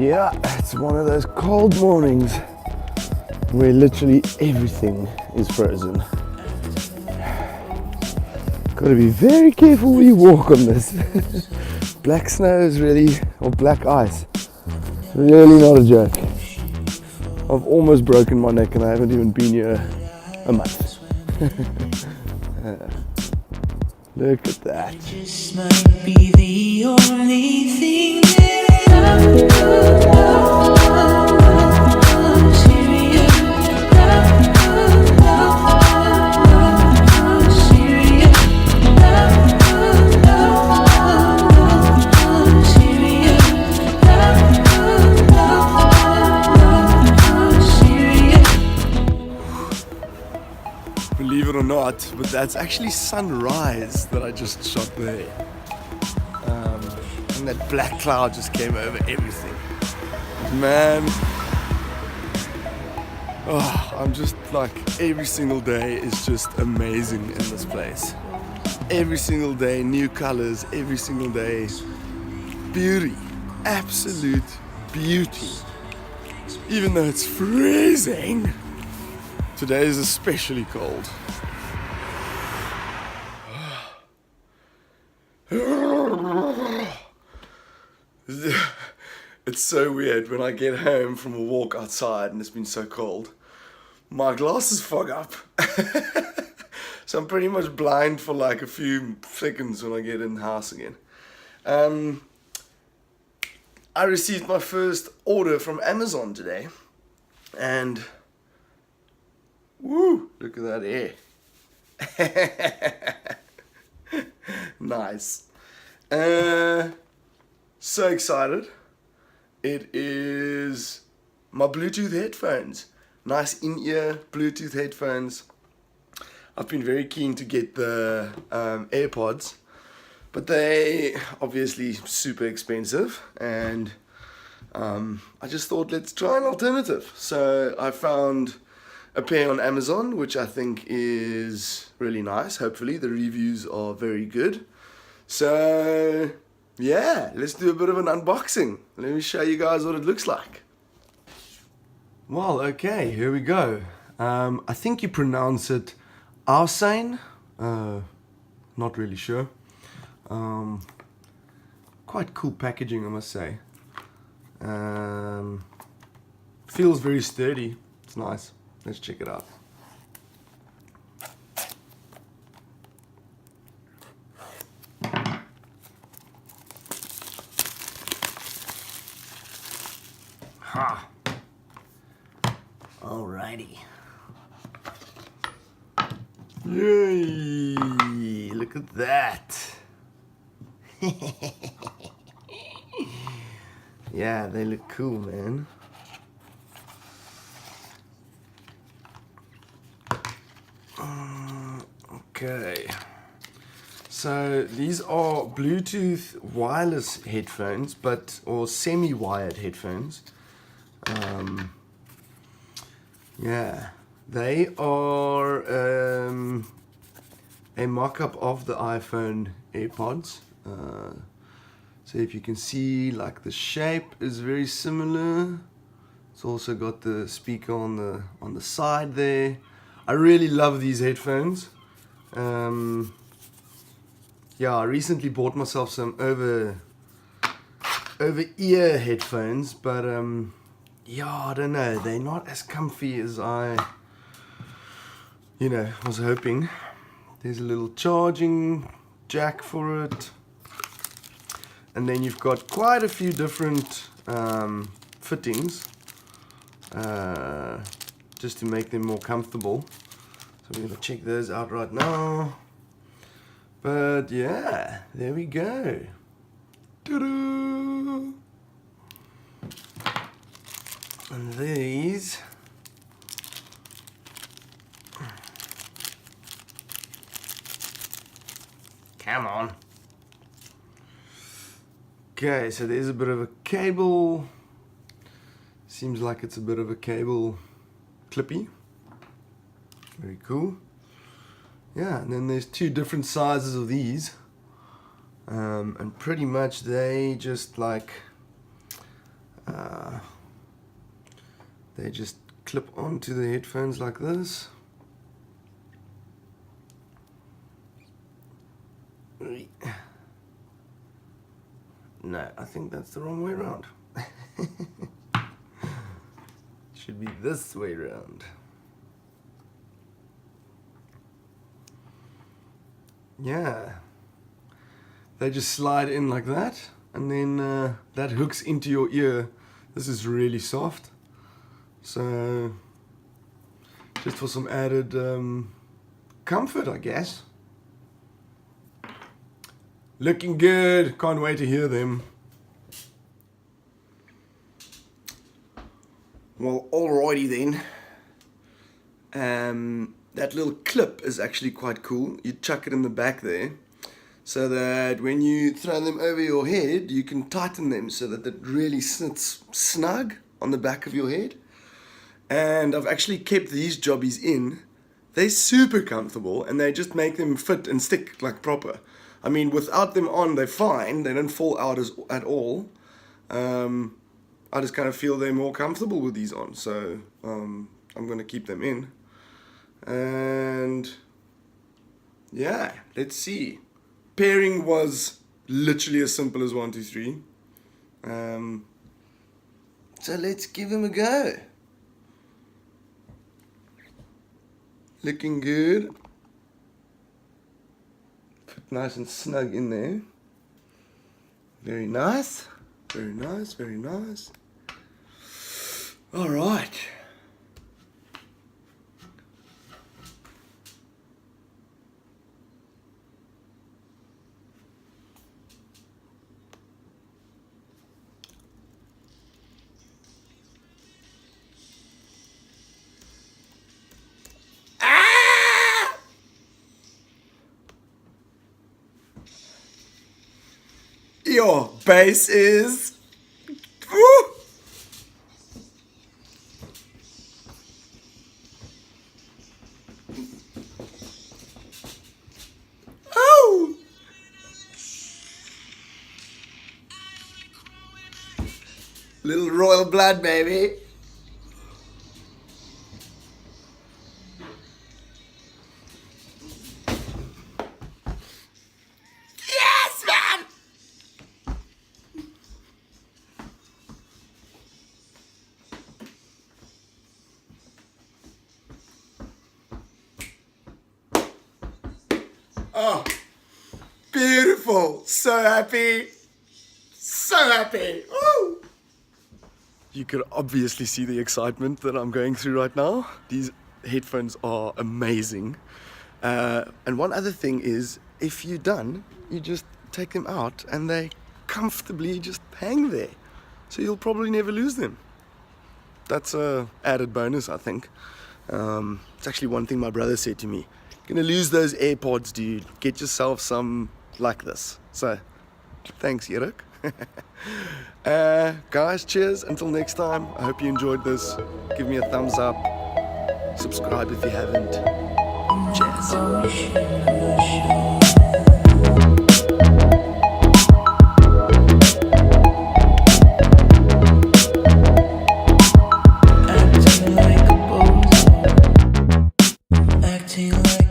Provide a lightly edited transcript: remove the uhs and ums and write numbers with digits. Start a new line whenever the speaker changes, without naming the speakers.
Yeah, it's one of those cold mornings where literally everything is frozen. Gotta be very careful when you walk on this. Black snow is really, or black ice, really not a joke. I've almost broken my neck and I haven't even been here a month. Look at that.
Just might be the only thing that
Believe it or not, but that's actually sunrise that I just shot there. And that black cloud just came over everything. Man, I'm just like, every single day is just amazing in this place. Every single day, new colors, every single day, beauty, absolute beauty. Even though it's freezing, today is especially cold. It's so weird when I get home from a walk outside and it's been so cold. My glasses fog up. So I'm pretty much blind for like a few seconds when I get in the house again. I received my first order from Amazon today. And woo, look at that air. Nice. So excited. It is my Bluetooth headphones. Nice in-ear Bluetooth headphones. I've been very keen to get the AirPods, but they obviously super expensive, and I just thought let's try an alternative. So I found a pair on Amazon, which I think is really nice. Hopefully the reviews are very good. So yeah, let's do a bit of an unboxing. Let me show you guys what it looks like. Well, okay, here we go. I think you pronounce it Arsane. Not really sure. Quite cool packaging, I must say. Feels very sturdy. It's nice. Let's check it out. Ha! Alrighty. Yay! Look at that. Yeah, they look cool, man. Okay. So these are Bluetooth wireless headphones, or semi-wired headphones. Yeah, they are a mock-up of the iPhone AirPods. So if you can see, like, the shape is very similar. It's also got the speaker on the side there. I really love these headphones. Yeah, I recently bought myself some over-ear headphones, but yeah, I don't know, they're not as comfy as I was hoping. There's a little charging jack for it, and then you've got quite a few different fittings just to make them more comfortable. So we're going to check those out right now. But yeah, there we go. Ta-da! And these come on. Okay, so there's a bit of a cable. Seems like it's a bit of a cable clippy. Very cool. Yeah, and then there's two different sizes of these, and pretty much they just like They just clip onto the headphones like this. No, I think that's the wrong way around. Should be this way around. Yeah. They just slide in like that, and then that hooks into your ear. This is really soft. So, just for some added comfort, I guess. Looking good. Can't wait to hear them. Well, alrighty then. That little clip is actually quite cool. You chuck it in the back there, so that when you throw them over your head, you can tighten them so that it really sits snug on the back of your head. And I've actually kept these jobbies in. They're super comfortable, and they just make them fit and stick like proper. I mean, without them on, they're fine. They don't fall out at all. I just kind of feel they're more comfortable with these on, so I'm going to keep them in. And yeah, let's see. Pairing was literally as simple as 1, 2, 3. So let's give them a go. Looking good. Fit nice and snug in there. Very nice. Very nice, very nice. All right. Your bass is... Woo! Oh! Little royal blood, baby. Yes, man! Oh, beautiful. So happy. So happy. Woo! You could obviously see the excitement that I'm going through right now. These headphones are amazing. And one other thing is, if you're done, you just take them out and they comfortably just hang there. So you'll probably never lose them. That's a added bonus, I think. It's actually one thing my brother said to me. You're gonna lose those AirPods, dude. Get yourself some like this. So, thanks, Erik. Guys, cheers. Until next time, I hope you enjoyed this. Give me a thumbs up. Subscribe if you haven't. Cheers. Acting like